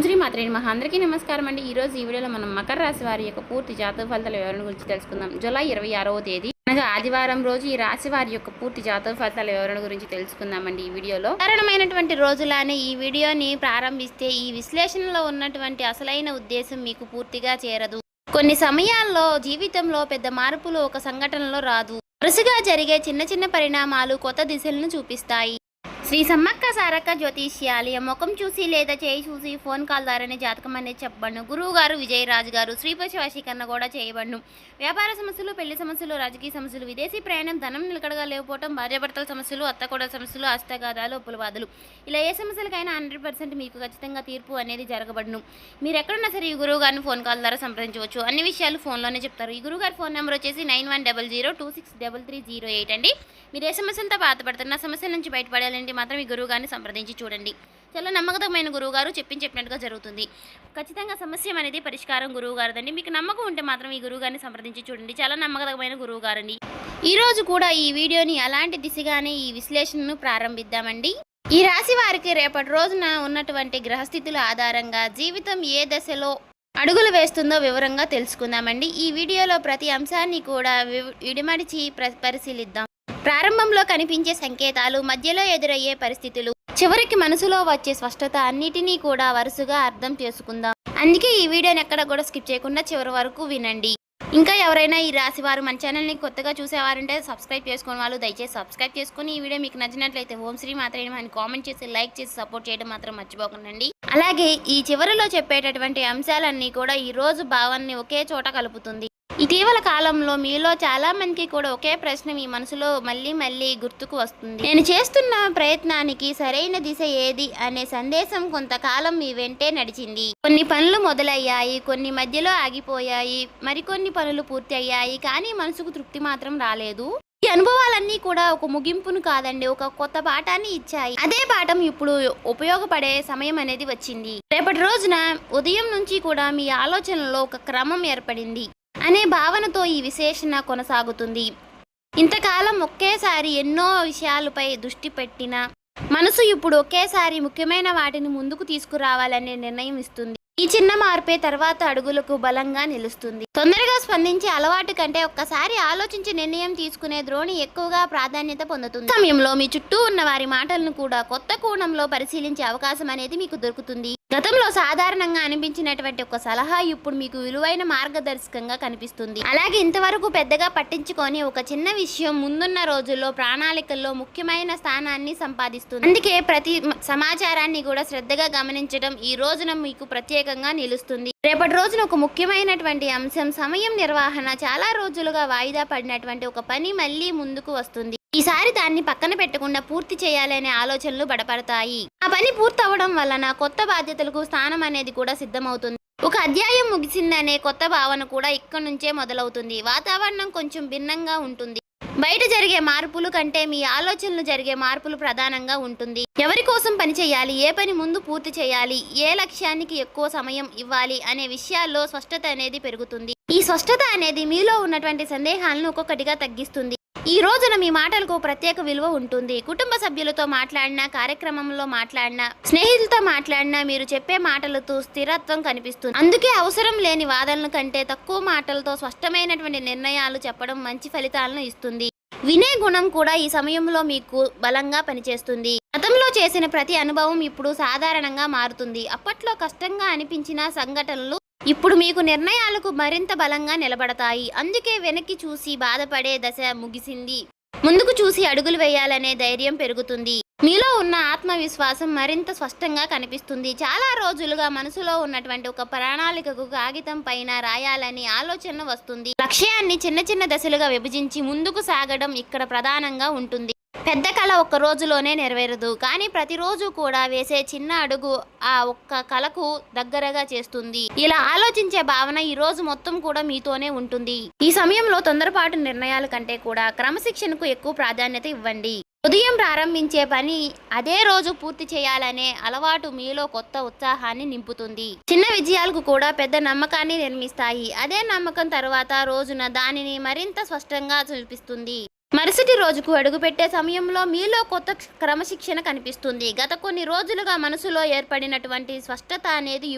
శ్రీ మాత్రే నమః. అందరికీ నమస్కారం అండి. ఈరోజు ఈ వీడియోలో మనం మకర రాశి వారి యొక్క పూర్తి జాతక ఫలితాల వివరణ గురించి తెలుసుకుందాం. జూలై 26వ తేదీ అనగా ఆదివారం రోజు ఈ రాశి వారి యొక్క పూర్తి జాతక ఫలితాల వివరణ గురించి తెలుసుకుందామండి. ఈ వీడియోలో సాధారణమైనటువంటి రోజులానే ఈ వీడియోని ప్రారంభిస్తే ఈ విశ్లేషణలో ఉన్నటువంటి అసలైన ఉద్దేశం మీకు పూర్తిగా చేరదు. కొన్ని సమయాల్లో జీవితంలో పెద్ద మార్పులు ఒక సంఘటనలో రాదు, వరుసగా జరిగే చిన్న చిన్న పరిణామాలు కొత్త దిశలను చూపిస్తాయి. శ్రీ సమ్మక్క సారక్క జ్యోతిష్యాలయం ముఖం చూసి లేదా చేయి చూసి ఫోన్ కాల్ ద్వారానే జాతకం అనేది చెప్పబడును. గురువు గారు విజయరాజు గారు శ్రీపతి వశీకరణ కూడా చేయబడును. వ్యాపార సమస్యలు, పెళ్లి సమస్యలు, రాజకీయ సమస్యలు, విదేశీ ప్రయాణం, ధనం నిలకడగా లేకపోవడం, భార్యాభర్తల సమస్యలు, అత్తకోడల సమస్యలు, హస్తగాదాలు, ఉప్పులవాదులు, ఇలా ఏ సమస్యలకైనా 100% మీకు ఖచ్చితంగా తీర్పు అనేది జరగబడును. మీరు ఎక్కడున్నా సరే ఈ గురువు గారిని ఫోన్ కాల్ ద్వారా సంప్రదించవచ్చు. అన్ని విషయాలు ఫోన్లోనే చెప్తారు. ఈ గురువు గారి ఫోన్ నెంబర్ వచ్చేసి 9100263308 అండి. మీరు ఏ సమస్యలతో బాధపడుతున్న సమస్యల నుంచి బయటపడాలంటే మాత్రం ఈ గురువు గారిని సంప్రదించి చూడండి. చాలా నమ్మకమైన గురువు గారు చెప్పినట్టుగా జరుగుతుంది. ఖచ్చితంగా సమస్య అనేది పరిష్కారం గురువు గారిదండి. మీకు నమ్మకం ఉంటే మాత్రం ఈ గురువు గారిని సంప్రదించి చూడండి. చాలా నమ్మకమైన గురువు గారండి. ఈ రోజు కూడా ఈ వీడియోని అలాంటి దిశగానే ఈ విశ్లేషణను ప్రారంభిద్దామండి. ఈ రాశి వారికి రేపటి రోజున ఉన్నటువంటి గ్రహస్థితుల ఆధారంగా జీవితం ఏ దశలో అడుగులు వేస్తుందో వివరంగా తెలుసుకుందామండి. ఈ వీడియోలో ప్రతి అంశాన్ని కూడా విడిమడిచి పరిశీలిద్దాం. ప్రారంభంలో కనిపించే సంకేతాలు, మధ్యలో ఎదురయ్యే పరిస్థితులు, చివరికి మనసులో వచ్చే స్పష్టత అన్నిటినీ కూడా వరుసగా అర్థం చేసుకుందాం. అందుకే ఈ వీడియోని ఎక్కడ కూడా స్కిప్ చేయకుండా చివరి వరకు వినండి. ఇంకా ఎవరైనా ఈ రాశి వారు మన ఛానల్ని కొత్తగా చూసేవారంటే సబ్స్క్రైబ్ చేసుకునే వాళ్ళు దయచేసి సబ్స్క్రైబ్ చేసుకుని ఈ వీడియో మీకు నచ్చినట్లయితే ఓం శ్రీ మాత్రే నమః అని కామెంట్ చేసి లైక్ చేసి సపోర్ట్ చేయడం మాత్రం మర్చిపోకండి. అలాగే ఈ చివరిలో చెప్పేటటువంటి అంశాలన్నీ కూడా ఈ రోజు భావాన్ని ఒకే చోట కలుపుతుంది. ఇటీవల కాలంలో మీలో చాలా మందికి కూడా ఒకే ప్రశ్న మీ మనసులో మళ్ళీ గుర్తుకు వస్తుంది. నేను చేస్తున్న ప్రయత్నానికి సరైన దిశ ఏది అనే సందేశం కొంతకాలం మీ వెంటే నడిచింది. కొన్ని పనులు మొదలయ్యాయి, కొన్ని మధ్యలో ఆగిపోయాయి, మరికొన్ని పనులు పూర్తి అయ్యాయి, కానీ మనసుకు తృప్తి మాత్రం రాలేదు. ఈ అనుభవాలన్నీ కూడా ఒక ముగింపును కాదండి, ఒక కొత్త పాఠాన్ని ఇచ్చాయి. అదే పాఠం ఇప్పుడు ఉపయోగపడే సమయం అనేది వచ్చింది. రేపటి రోజున ఉదయం నుంచి కూడా మీ ఆలోచనలో ఒక క్రమం ఏర్పడింది అనే భావనతో ఈ విశ్లేషణ కొనసాగుతుంది. ఇంతకాలం ఒకేసారి ఎన్నో విషయాలపై దృష్టి పెట్టిన మనసు ఇప్పుడు ఒకేసారి ముఖ్యమైన వాటిని ముందుకు తీసుకురావాలనే నిర్ణయం ఇస్తుంది. ఈ చిన్న మార్పే తర్వాత అడుగులకు బలంగా నిలుస్తుంది. తొందరగా స్పందించే అలవాటు కంటే ఒక్కసారి ఆలోచించి నిర్ణయం తీసుకునే ధోరణి ఎక్కువగా ప్రాధాన్యత పొందుతుంది. సమయంలో మీ చుట్టూ ఉన్న వారి మాటలను కూడా కొత్త కోణంలో పరిశీలించే అవకాశం అనేది మీకు దొరుకుతుంది. గతంలో సాధారణంగా అనిపించినటువంటి ఒక సలహా ఇప్పుడు మీకు విలువైన మార్గదర్శకంగా కనిపిస్తుంది. అలాగే ఇంతవరకు పెద్దగా పట్టించుకొని ఒక చిన్న విషయం ముందున్న రోజుల్లో ప్రణాళికల్లో ముఖ్యమైన స్థానాన్ని సంపాదిస్తుంది. అందుకే ప్రతి సమాచారాన్ని కూడా శ్రద్ధగా గమనించడం ఈ రోజున మీకు ప్రత్యేకంగా నిలుస్తుంది. రేపటి రోజున ఒక ముఖ్యమైనటువంటి అంశం సమయం నిర్వహణ. చాలా రోజులుగా వాయిదా పడినటువంటి ఒక పని మళ్ళీ ముందుకు వస్తుంది. ఈసారి దాన్ని పక్కన పెట్టకుండా పూర్తి చేయాలనే ఆలోచనలు బడపడతాయి. ఆ పని పూర్తవడం వలన కొత్త బాధ్యతలకు స్థానం అనేది కూడా సిద్ధమవుతుంది. ఒక అధ్యాయం ముగిసిందనే కొత్త భావన కూడా ఇక్కడి నుంచే మొదలవుతుంది. వాతావరణం కొంచెం భిన్నంగా ఉంటుంది. బయట జరిగే మార్పులు కంటే మీ ఆలోచనలు జరిగే మార్పులు ప్రధానంగా ఉంటుంది. ఎవరి కోసం పని చేయాలి, ఏ పని ముందు పూర్తి చేయాలి, ఏ లక్ష్యానికి ఎక్కువ సమయం ఇవ్వాలి అనే విషయాల్లో స్పష్టత అనేది పెరుగుతుంది. ఈ స్పష్టత అనేది మీలో ఉన్నటువంటి సందేహాలను ఒక్కొక్కటిగా తగ్గిస్తుంది. ఈ రోజున మీ మాటలకు ప్రత్యేక విలువ ఉంటుంది. కుటుంబ సభ్యులతో మాట్లాడినా, కార్యక్రమంలో మాట్లాడినా, స్నేహితులతో మాట్లాడినా మీరు చెప్పే మాటలతో స్థిరత్వం కనిపిస్తుంది. అందుకే అవసరం లేని వాదనల కంటే తక్కువ మాటలతో స్పష్టమైనటువంటి నిర్ణయాలు చెప్పడం మంచి ఫలితాలను ఇస్తుంది. వినే గుణం కూడా ఈ సమయంలో మీకు బలంగా పనిచేస్తుంది. గతంలో చేసిన ప్రతి అనుభవం ఇప్పుడు సాధారణంగా మారుతుంది. అప్పట్లో కష్టంగా అనిపించిన సంఘటనలు ఇప్పుడు మీకు నిర్ణయాలకు మరింత బలంగా నిలబడతాయి. అందుకే వెనక్కి చూసి బాధపడే దశ ముగిసింది. ముందుకు చూసి అడుగులు వేయాలనే ధైర్యం పెరుగుతుంది. మీలో ఉన్న ఆత్మవిశ్వాసం మరింత స్పష్టంగా కనిపిస్తుంది. చాలా రోజులుగా మనసులో ఉన్నటువంటి ఒక ప్రణాళికకు కాగితం పైన రాయాలని ఆలోచన వస్తుంది. లక్ష్యాన్ని చిన్న చిన్న దశలుగా విభజించి ముందుకు సాగడం ఇక్కడ ప్రధానంగా ఉంటుంది. పెద్ద కళ ఒక్క రోజులోనే నెరవేరదు, కానీ ప్రతిరోజు కూడా వేసే చిన్న అడుగు ఆ ఒక్క కళకు దగ్గరగా చేస్తుంది. ఇలా ఆలోచించే భావన ఈ రోజు మొత్తం కూడా మీతోనే ఉంటుంది. ఈ సమయంలో తొందరపాటు నిర్ణయాల కంటే కూడా క్రమశిక్షణకు ఎక్కువ ప్రాధాన్యత ఇవ్వండి. ఉదయం ప్రారంభించే పని అదే రోజు పూర్తి చేయాలనే అలవాటు మీలో కొత్త ఉత్సాహాన్ని నింపుతుంది. చిన్న విజయాలకు కూడా పెద్ద నమ్మకాన్ని నిర్మిస్తాయి. అదే నమ్మకం తర్వాత రోజున దానిని మరింత స్పష్టంగా చూపిస్తుంది. మరుసటి రోజుకు అడుగుపెట్టే సమయంలో మీలో కొత్త క్రమశిక్షణ కనిపిస్తుంది. గత కొన్ని రోజులుగా మనసులో ఏర్పడినటువంటి స్పష్టత అనేది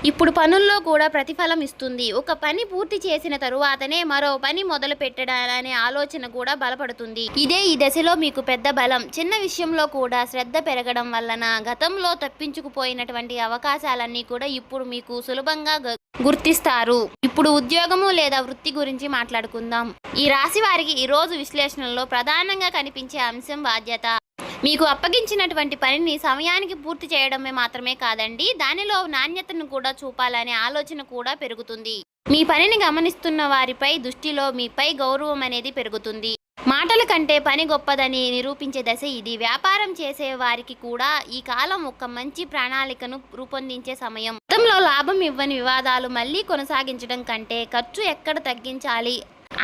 ఇప్పుడు పనుల్లో కూడా ప్రతిఫలం ఇస్తుంది. ఒక పని పూర్తి చేసిన తరువాతనే మరో పని మొదలు పెట్టడాలనే ఆలోచన కూడా బలపడుతుంది. ఇదే ఈ దశలో మీకు పెద్ద బలం. చిన్న విషయంలో కూడా శ్రద్ధ పెరగడం వలన గతంలో తప్పించుకుపోయినటువంటి అవకాశాలన్నీ కూడా ఇప్పుడు మీకు సులభంగా గుర్తిస్తారు. ఇప్పుడు ఉద్యోగము లేదా వృత్తి గురించి మాట్లాడుకుందాం. ఈ రాశి వారికి ఈ రోజు విశ్లేషణలో ప్రధానంగా కనిపించే అంశం బాధ్యత. మీకు అప్పగించినటువంటి పనిని సమయానికి పూర్తి చేయడమే మాత్రమే కాదండి, దానిలో నాణ్యతను కూడా చూపాలనే ఆలోచన కూడా పెరుగుతుంది. మీ పనిని గమనిస్తున్న వారిపై దృష్టిలో మీపై గౌరవం అనేది పెరుగుతుంది. మాటల కంటే పని గొప్పదని నిరూపించే దశ ఇది. వ్యాపారం చేసే వారికి కూడా ఈ కాలం ఒక మంచి ప్రణాళికను రూపొందించే సమయం. గతంలో లాభం ఇవ్వని వివాదాలు మళ్ళీ కొనసాగించడం కంటే ఖర్చు ఎక్కడ తగ్గించాలి,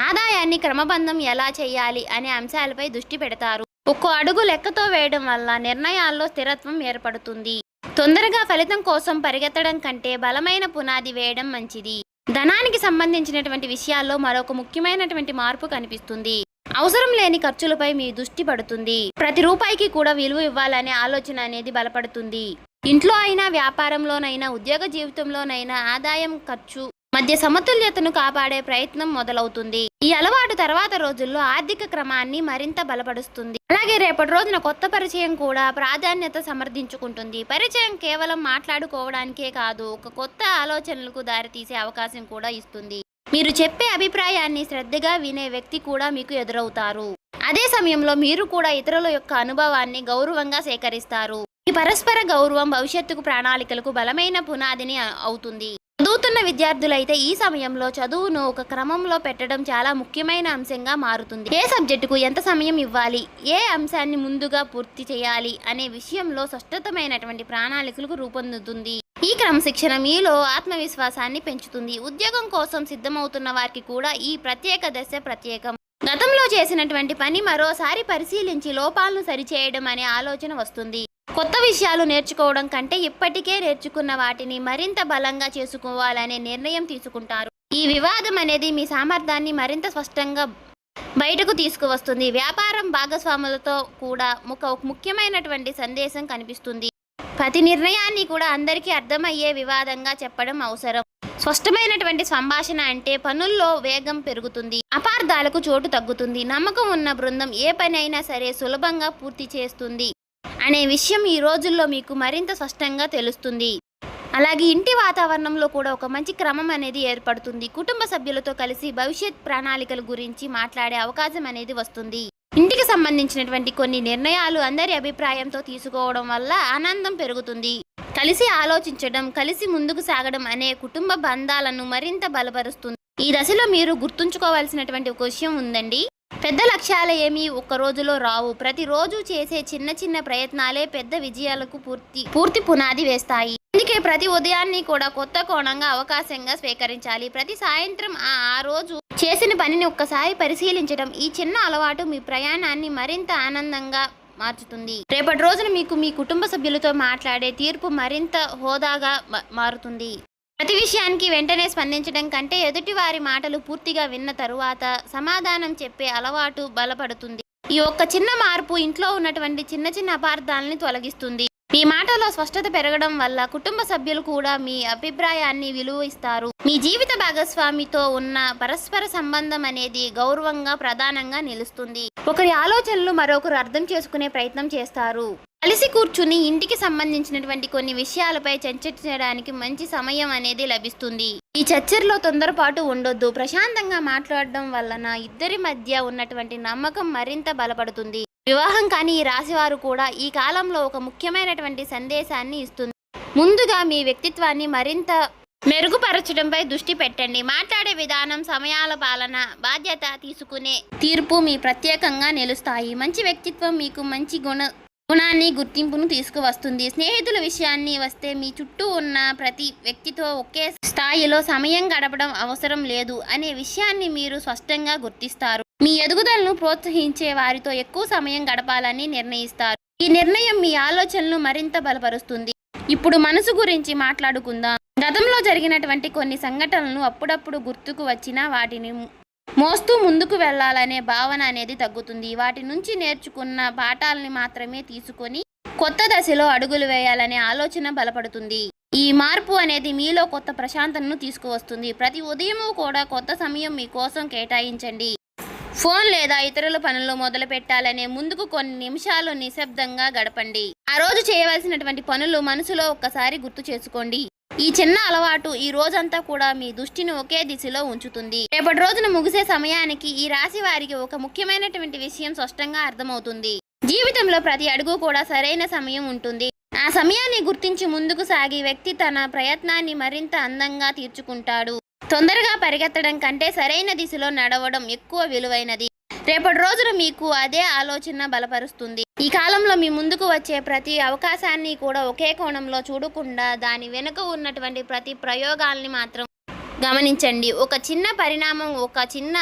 ఆదాయాన్ని క్రమబద్ధం ఎలా చేయాలి అనే అంశాలపై దృష్టి పెడతారు. ఒక్కో అడుగు లెక్కతో వేయడం వల్ల నిర్ణయాల్లో స్థిరత్వం ఏర్పడుతుంది. తొందరగా ఫలితం కోసం పరిగెత్తడం కంటే బలమైన పునాది వేయడం మంచిది. ధనానికి సంబంధించినటువంటి విషయాల్లో మరొక ముఖ్యమైనటువంటి మార్పు కనిపిస్తుంది. అవసరం లేని ఖర్చులపై మీ దృష్టి పడుతుంది. ప్రతి రూపాయికి కూడా విలువ ఇవ్వాలనే ఆలోచన అనేది బలపడుతుంది. ఇంట్లో అయినా, వ్యాపారంలోనైనా, ఉద్యోగ జీవితంలోనైనా ఆదాయం ఖర్చు మధ్య సమతుల్యతను కాపాడే ప్రయత్నం మొదలవుతుంది. ఈ అలవాటు తర్వాత రోజుల్లో ఆర్థిక క్రమాన్ని మరింత బలపరుస్తుంది. అలాగే రేపటి రోజున కొత్త పరిచయం కూడా ప్రాధాన్యత సమర్థించుకుంటుంది. పరిచయం కేవలం మాట్లాడుకోవడానికే కాదు, ఒక కొత్త ఆలోచనలకు దారితీసే అవకాశం కూడా ఇస్తుంది. మీరు చెప్పే అభిప్రాయాన్ని శ్రద్ధగా వినే వ్యక్తి కూడా మీకు ఎదురవుతారు. అదే సమయంలో మీరు కూడా ఇతరుల యొక్క అనుభవాన్ని గౌరవంగా సేకరిస్తారు. ఈ పరస్పర గౌరవం భవిష్యత్తుకు ప్రణాళికలకు బలమైన పునాదిని అవుతుంది. చదువుతున్న విద్యార్థులైతే ఈ సమయంలో చదువును ఒక క్రమంలో పెట్టడం చాలా ముఖ్యమైన అంశంగా మారుతుంది. ఏ సబ్జెక్టుకు ఎంత సమయం ఇవ్వాలి, ఏ అంశాన్ని ముందుగా పూర్తి చేయాలి అనే విషయంలో స్పష్టమైనటువంటి ప్రణాళికలకు రూపొందుతుంది. ఈ క్రమశిక్షణ మీలో ఆత్మవిశ్వాసాన్ని పెంచుతుంది. ఉద్యోగం కోసం సిద్ధమవుతున్న వారికి కూడా ఈ ప్రత్యేక దశ ప్రత్యేకం. గతంలో చేసినటువంటి పని మరోసారి పరిశీలించి లోపాలను సరిచేయడం అనే ఆలోచన వస్తుంది. కొత్త విషయాలు నేర్చుకోవడం కంటే ఇప్పటికే నేర్చుకున్న వాటిని మరింత బలంగా చేసుకోవాలనే నిర్ణయం తీసుకుంటారు. ఈ వివాదం అనేది మీ సామర్థ్యాన్ని మరింత స్పష్టంగా బయటకు తీసుకువస్తుంది. వ్యాపారం భాగస్వాములతో కూడా ఒక ముఖ్యమైనటువంటి సందేశం కనిపిస్తుంది. ప్రతి నిర్ణయాన్ని కూడా అందరికీ అర్థమయ్యే వివాదంగా చెప్పడం అవసరం. స్పష్టమైనటువంటి సంభాషణ అంటే పనుల్లో వేగం పెరుగుతుంది, అపార్థాలకు చోటు తగ్గుతుంది. నమ్మకం ఉన్న బృందం ఏ పని అయినా సరే సులభంగా పూర్తి చేస్తుంది అనే విషయం ఈ రోజుల్లో మీకు మరింత స్పష్టంగా తెలుస్తుంది. అలాగే ఇంటి వాతావరణంలో కూడా ఒక మంచి క్రమం అనేది ఏర్పడుతుంది. కుటుంబ సభ్యులతో కలిసి భవిష్యత్ ప్రణాళికల గురించి మాట్లాడే అవకాశం అనేది వస్తుంది. ఇంటికి సంబంధించినటువంటి కొన్ని నిర్ణయాలు అందరి అభిప్రాయంతో తీసుకోవడం వల్ల ఆనందం పెరుగుతుంది. కలిసి ఆలోచించడం, కలిసి ముందుకు సాగడం అనే కుటుంబ బంధాలను మరింత బలపరుస్తుంది. ఈ దశలో మీరు గుర్తుంచుకోవాల్సినటువంటి ఒక విషయం ఉందండి. పెద్ద లక్ష్యాలు ఏమీ ఒక్క రోజులో రావు. ప్రతిరోజు చేసే చిన్న చిన్న ప్రయత్నాలే పెద్ద విజయాలకు పూర్తి పునాది వేస్తాయి. అందుకే ప్రతి ఉదయాన్ని కూడా కొత్త కోణంగా అవకాశంగా స్వీకరించాలి. ప్రతి సాయంత్రం ఆ రోజు చేసిన పనిని ఒక్కసారి పరిశీలించడం, ఈ చిన్న అలవాటు మీ ప్రయాణాన్ని మరింత ఆనందంగా మార్చుతుంది. రేపటి రోజున మీకు మీ కుటుంబ సభ్యులతో మాట్లాడే తీర్పు మరింత హోదాగా మారుతుంది. ప్రతి విషయానికి వెంటనే స్పందించడం కంటే ఎదుటి వారి మాటలు పూర్తిగా విన్న తరువాత సమాధానం చెప్పే అలవాటు బలపడుతుంది. ఈ ఒక్క చిన్న మార్పు ఇంట్లో ఉన్నటువంటి చిన్న చిన్న అపార్థాలని తొలగిస్తుంది. మీ మాటలో స్పష్టత పెరగడం వల్ల కుటుంబ సభ్యులు కూడా మీ అభిప్రాయాన్ని విలువ ఇస్తారు. మీ జీవిత భాగస్వామితో ఉన్న పరస్పర సంబంధం అనేది గౌరవంగా ప్రధానంగా నిలుస్తుంది. ఒకరి ఆలోచనలు మరొకరు అర్థం చేసుకునే ప్రయత్నం చేస్తారు. కలిసి కూర్చుని ఇంటికి సంబంధించినటువంటి కొన్ని విషయాలపై చర్చించడానికి మంచి సమయం అనేది లభిస్తుంది. ఈ చర్చల్లో తొందరపాటు ఉండొద్దు. ప్రశాంతంగా మాట్లాడడం వలన ఇద్దరి మధ్య ఉన్నటువంటి నమ్మకం మరింత బలపడుతుంది. వివాహం కాని ఈ రాశివారు కూడా ఈ కాలంలో ఒక ముఖ్యమైనటువంటి సందేశాన్ని ఇస్తుంది. ముందుగా మీ వ్యక్తిత్వాన్ని మరింత మెరుగుపరచడంపై దృష్టి పెట్టండి. మాట్లాడే విధానం, సమయాల పాలన, బాధ్యత తీసుకునే తీర్పు మీ ప్రత్యేకంగా నిలుస్తాయి. మంచి వ్యక్తిత్వం మీకు మంచి గుణాన్ని, గుర్తింపును తీసుకువస్తుంది. స్నేహితుల విషయాన్ని వస్తే మీ చుట్టూ ఉన్న ప్రతి వ్యక్తితో ఒకే స్థాయిలో సమయం గడపడం అవసరం లేదు అనే విషయాన్ని మీరు స్పష్టంగా గుర్తిస్తారు. మీ ఎదుగుదలను ప్రోత్సహించే వారితో ఎక్కువ సమయం గడపాలని నిర్ణయిస్తారు. ఈ నిర్ణయం మీ ఆలోచనలు మరింత బలపరుస్తుంది. ఇప్పుడు మనసు గురించి మాట్లాడుకుందాం. గతంలో జరిగినటువంటి కొన్ని సంఘటనలు అప్పుడప్పుడు గుర్తుకు వచ్చినా వాటిని మోస్తూ ముందుకు వెళ్ళాలనే భావన అనేది తగ్గుతుంది. వాటి నుంచి నేర్చుకున్న పాఠాలని మాత్రమే తీసుకొని కొత్త దశలో అడుగులు వేయాలనే ఆలోచన బలపడుతుంది. ఈ మార్పు అనేది మీలో కొత్త ప్రశాంతతను తీసుకువస్తుంది. ప్రతి ఉదయము కూడా కొత్త సమయం మీకోసం కేటాయించండి. ఫోన్ లేదా ఇతరుల పనులు మొదలు పెట్టాలనే ముందుకు కొన్ని నిమిషాలు నిశ్శబ్దంగా గడపండి. ఆ రోజు చేయవలసినటువంటి పనులు మనసులో ఒక్కసారి గుర్తు చేసుకోండి. ఈ చిన్న అలవాటు ఈ రోజంతా కూడా మీ దృష్టిని ఒకే దిశలో ఉంచుతుంది. రేపటి రోజున ముగిసే సమయానికి ఈ రాశి వారికి ఒక ముఖ్యమైనటువంటి విషయం స్పష్టంగా అర్థమవుతుంది. జీవితంలో ప్రతి అడుగు కూడా సరైన సమయం ఉంటుంది. ఆ సమయాన్ని గుర్తించి ముందుకు సాగి వ్యక్తి తన ప్రయత్నాన్ని మరింత అందంగా తీర్చుకుంటాడు. తొందరగా పరిగెత్తడం కంటే సరైన దిశలో నడవడం ఎక్కువ విలువైనది. రేపటి రోజున మీకు అదే ఆలోచన బలపరుస్తుంది. ఈ కాలంలో మీ ముందుకు వచ్చే ప్రతి అవకాశాన్ని కూడా ఒకే కోణంలో చూడకుండా దాని వెనుక ఉన్నటువంటి ప్రతి ప్రయోగాల్ని మాత్రం గమనించండి. ఒక చిన్న పరిణామం, ఒక చిన్న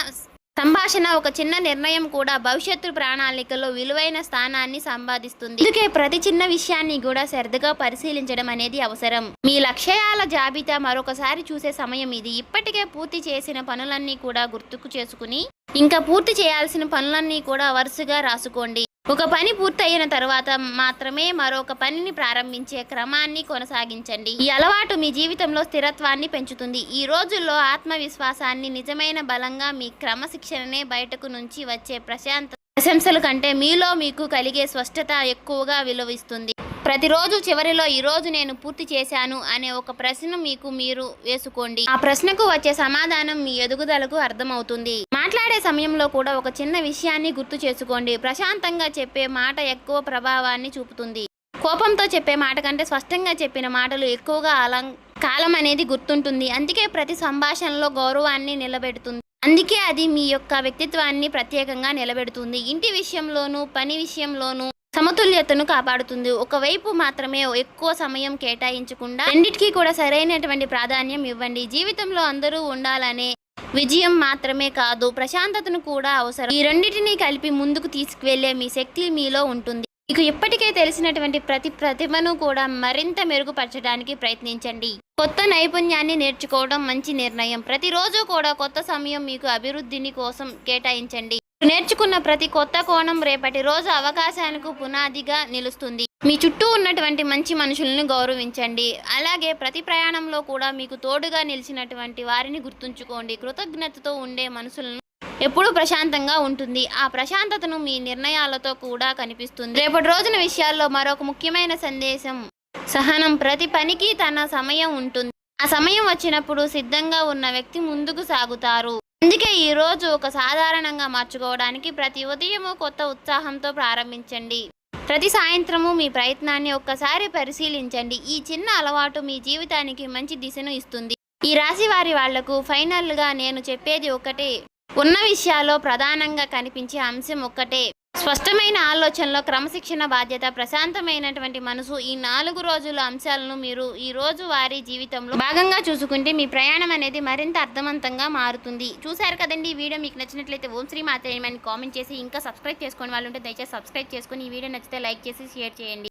సంభాషణ, ఒక చిన్న నిర్ణయం కూడా భవిష్యత్తు ప్రణాళికలో విలువైన స్థానాన్ని సంపాదిస్తుంది. అందుకే ప్రతి చిన్న విషయాన్ని కూడా శ్రద్ధగా పరిశీలించడం అనేది అవసరం. మీ లక్ష్యాల జాబితా మరొకసారి చూసే సమయం ఇది. ఇప్పటికే పూర్తి చేసిన పనులన్నీ కూడా గుర్తుకు చేసుకుని ఇంకా పూర్తి చేయాల్సిన పనులన్నీ కూడా వరుసగా రాసుకోండి. ఒక పని పూర్తయిన తర్వాత మాత్రమే మరొక పనిని ప్రారంభించే క్రమాన్ని కొనసాగించండి. ఈ అలవాటు మీ జీవితంలో స్థిరత్వాన్ని పెంచుతుంది. ఈ రోజుల్లో ఆత్మవిశ్వాసాన్ని నిజమైన బలంగా మీ క్రమశిక్షణనే బయటకు నుంచి వచ్చే ప్రశంసల కంటే మీలో మీకు కలిగే స్పష్టత ఎక్కువగా విలువిస్తుంది. ప్రతిరోజు చివరిలో ఈరోజు నేను పూర్తి చేశాను అనే ఒక ప్రశ్న మీకు మీరు వేసుకోండి. ఆ ప్రశ్నకు వచ్చే సమాధానం మీ ఎదుగుదలకు అర్థమవుతుంది. మాట్లాడే సమయంలో కూడా ఒక చిన్న విషయాన్ని గుర్తు చేసుకోండి. ప్రశాంతంగా చెప్పే మాట ఎక్కువ ప్రభావాన్ని చూపుతుంది. కోపంతో చెప్పే మాట కంటే స్పష్టంగా చెప్పిన మాటలు ఎక్కువగా కాలం అనేది గుర్తుంటుంది. అందుకే ప్రతి సంభాషణలో గౌరవాన్ని నిలబెడుతుంది. అందుకే అది మీ యొక్క వ్యక్తిత్వాన్ని ప్రత్యేకంగా నిలబెడుతుంది. ఇంటి విషయంలోనూ పని విషయంలోనూ సమతుల్యతను కాపాడుతుంది. ఒకవైపు మాత్రమే ఎక్కువ సమయం కేటాయించకుండా రెండిటికీ కూడా సరైనటువంటి ప్రాధాన్యం ఇవ్వండి. జీవితంలో అందరూ ఉండాలనే విజయం మాత్రమే కాదు, ప్రశాంతతను కూడా అవసరం. ఈ రెండింటినీ కలిపి ముందుకు తీసుకువెళ్లే మీ శక్తి మీలో ఉంటుంది. మీకు ఇప్పటికే తెలిసినటువంటి ప్రతి ప్రతిభను కూడా మరింత మెరుగుపరచడానికి ప్రయత్నించండి. కొత్త నైపుణ్యాన్ని నేర్చుకోవడం మంచి నిర్ణయం. ప్రతిరోజు కూడా కొత్త సమయం మీకు అభివృద్ధిని కోసం కేటాయించండి. నేర్చుకున్న ప్రతి కొత్త కోణం రేపటి రోజు అవకాశాలకు పునాదిగా నిలుస్తుంది. మీ చుట్టూ ఉన్నటువంటి మంచి మనుషులను గౌరవించండి. అలాగే ప్రతి ప్రయాణంలో కూడా మీకు తోడుగా నిలిచినటువంటి వారిని గుర్తుంచుకోండి. కృతజ్ఞతతో ఉండే మనసులను ఎప్పుడూ ప్రశాంతంగా ఉంటుంది. ఆ ప్రశాంతతను మీ నిర్ణయాలతో కూడా కనిపిస్తుంది. రేపటి రోజున విషయాల్లో మరొక ముఖ్యమైన సందేశం సహనం. ప్రతి పనికి తన సమయం ఉంటుంది. ఆ సమయం వచ్చినప్పుడు సిద్ధంగా ఉన్న వ్యక్తి ముందుకు సాగుతారు. అందుకే ఈ రోజు ఒక సాధారణంగా మార్చుకోవడానికి ప్రతి ఉదయము కొత్త ఉత్సాహంతో ప్రారంభించండి. ప్రతి సాయంత్రము మీ ప్రయత్నాన్ని ఒక్కసారి పరిశీలించండి. ఈ చిన్న అలవాటు మీ జీవితానికి మంచి దిశను ఇస్తుంది. ఈ రాశి వాళ్లకు ఫైనల్గా నేను చెప్పేది ఒకటే. ఉన్న విషయాల్లో ప్రధానంగా కనిపించే అంశం ఒక్కటే. స్పష్టమైన ఆలోచనలో క్రమశిక్షణ, బాధ్యత, ప్రశాంతమైనటువంటి మనసు. ఈ 4 రోజుల అంశాలను మీరు ఈ రోజు వారి జీవితంలో భాగంగా చూసుకుంటే మీ ప్రయాణం అనేది మరింత అర్థవంతంగా మారుతుంది. చూశారు కదండి. ఈ వీడియో మీకు నచ్చినట్లయితే ఓం శ్రీ మాత్రే అని కామెంట్ చేసి ఇంకా సబ్స్క్రైబ్ చేసుకోని వాళ్ళు ఉంటే దయచేసి సబ్స్క్రైబ్ చేసుకుని ఈ వీడియో నచ్చితే లైక్ చేసి షేర్ చేయండి.